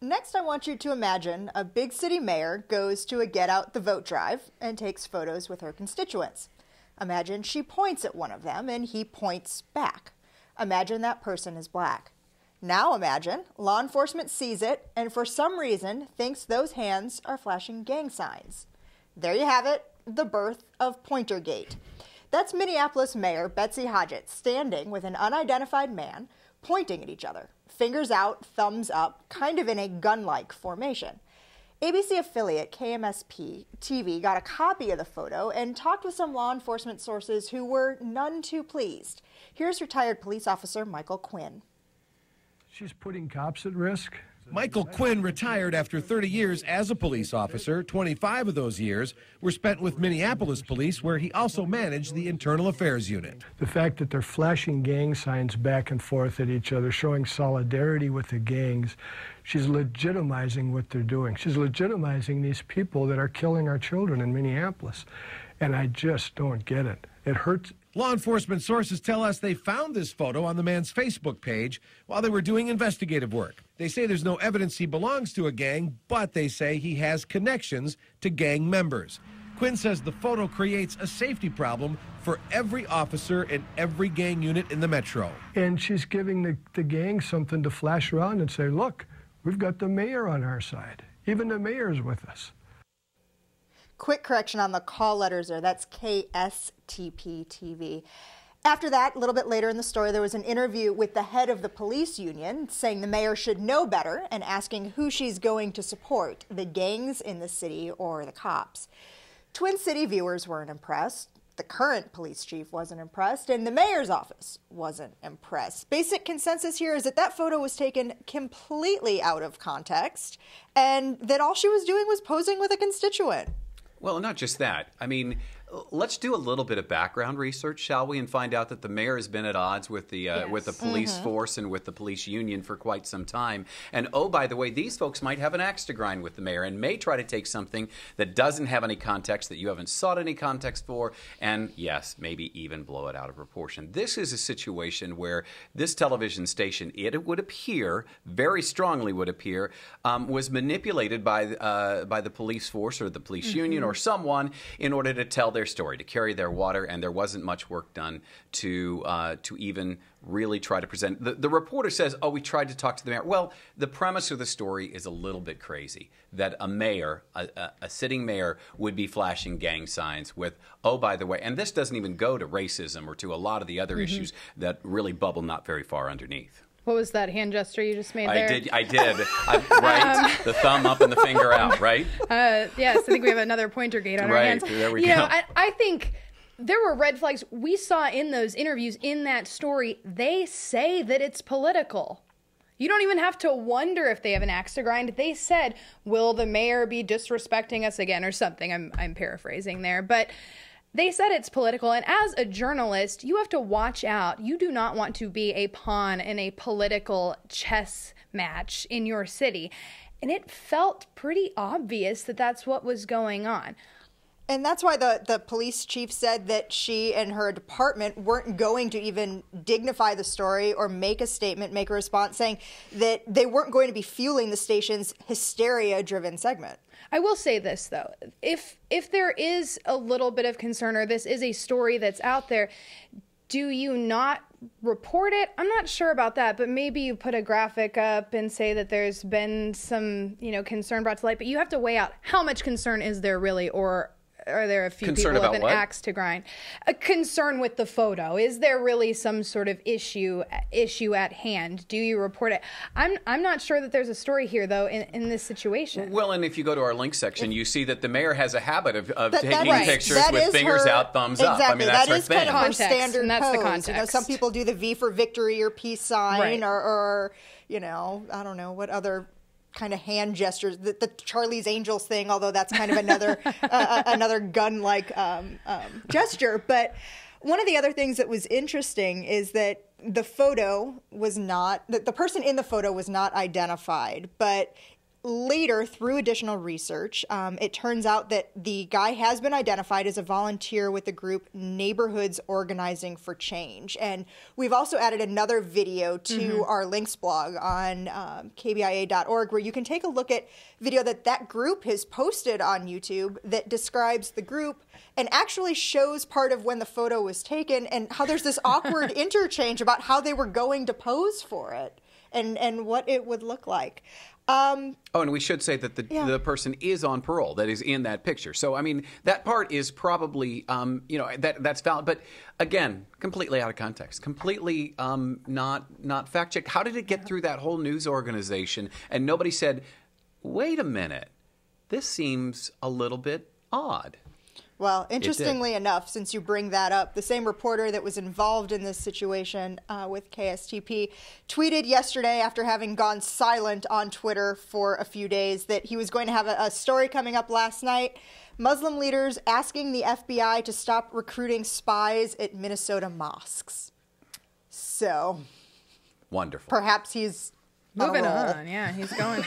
Next, I want you to imagine a big city mayor goes to a get out the vote drive and takes photos with her constituents. Imagine she points at one of them and he points back. Imagine that person is black. Now imagine law enforcement sees it and for some reason thinks those hands are flashing gang signs. There you have it, the birth of Pointergate. That's Minneapolis Mayor Betsy Hodgetts standing with an unidentified man pointing at each other, fingers out, thumbs up, kind of in a gun-like formation. ABC affiliate KSTP-TV got a copy of the photo and talked with some law enforcement sources who were none too pleased. Here's retired police officer Michael Quinn. She's putting cops at risk. Michael Quinn retired after 30 years as a police officer. 25 of those years were spent with Minneapolis Police, where he also managed the Internal Affairs Unit. The fact that they're flashing gang signs back and forth at each other, showing solidarity with the gangs, she's legitimizing what they're doing. She's legitimizing these people that are killing our children in Minneapolis. And I just don't get it. It hurts. Law enforcement sources tell us they found this photo on the man's Facebook page while they were doing investigative work. They say there's no evidence he belongs to a gang, but they say he has connections to gang members. Quinn says the photo creates a safety problem for every officer in every gang unit in the metro. And she's giving the gang something to flash around and say, look, we've got the mayor on our side. Even the mayor's with us. Quick correction on the call letters there. That's KSTP-TV. After that, a little bit later in the story, there was an interview with the head of the police union saying the mayor should know better and asking who she's going to support, the gangs in the city or the cops. Twin City viewers weren't impressed. The current police chief wasn't impressed, and the mayor's office wasn't impressed. Basic consensus here is that that photo was taken completely out of context and that all she was doing was posing with a constituent. Well, not just that. I mean, let's do a little bit of background research, shall we, and find out that the mayor has been at odds with the police force and with the police union for quite some time. And oh, by the way, these folks might have an axe to grind with the mayor and may try to take something that doesn't have any context, that you haven't sought any context for, and yes, maybe even blow it out of proportion. This is a situation where this television station, it would appear, very strongly would appear, was manipulated by the police force or the police union or someone in order to tell their story, to carry their water, and there wasn't much work done to even really try to present. The reporter says, oh, we tried to talk to the mayor. Well, the premise of the story is a little bit crazy, that a mayor, a sitting mayor, would be flashing gang signs with, oh, by the way, and this doesn't even go to racism or to a lot of the other issues that really bubble not very far underneath. What was that hand gesture you just made there? I did. Right? The thumb up and the finger out, right? Yes, I think we have another Pointergate on our hands. Right, there we go. I think there were red flags. We saw in those interviews, in that story, they say that it's political. You don't even have to wonder if they have an axe to grind. They said, will the mayor be disrespecting us again or something? I'm paraphrasing there. But they said it's political, and as a journalist, you have to watch out. You do not want to be a pawn in a political chess match in your city. And it felt pretty obvious that that's what was going on. And that's why the police chief said that she and her department weren't going to even dignify the story or make a statement, make a response, saying that they weren't going to be fueling the station's hysteria-driven segment. I will say this, though. If there is a little bit of concern or this is a story that's out there, do you not report it? I'm not sure about that, but maybe you put a graphic up and say that there's been some, concern brought to light, but you have to weigh out how much concern is there really, or are there a few concern people with an what? axe to grind? A concern with the photo. Is there really some sort of issue at hand? Do you report it? I'm not sure that there's a story here, though, in this situation. Well, and if you go to our link section, you see that the mayor has a habit of taking right. pictures that with fingers out, thumbs up. I mean, that's that her is thing. kind of her Context, standard and that's pose. the context. Some people do the V for victory or peace sign, Right. or I don't know what other kind of hand gestures, the Charlie's Angels thing, although that's kind of another another gun-like gesture. But one of the other things that was interesting is that the photo was not, the person in the photo was not identified, but later, through additional research, it turns out that the guy has been identified as a volunteer with the group Neighborhoods Organizing for Change. And we've also added another video to our links blog on KBIA.org, where you can take a look at video that group has posted on YouTube that describes the group and actually shows part of when the photo was taken and how there's this awkward interchange about how they were going to pose for it and what it would look like. And we should say that the person is on parole that is in that picture. So, I mean, that part is probably, that's valid. But again, completely out of context, completely not fact-checked. How did it get through that whole news organization and nobody said, wait a minute, this seems a little bit odd? Well, interestingly enough, since you bring that up, the same reporter that was involved in this situation with KSTP tweeted yesterday, after having gone silent on Twitter for a few days, that he was going to have a story coming up last night. Muslim leaders asking the FBI to stop recruiting spies at Minnesota mosques. So, wonderful. Perhaps he's moving on. Yeah, he's going.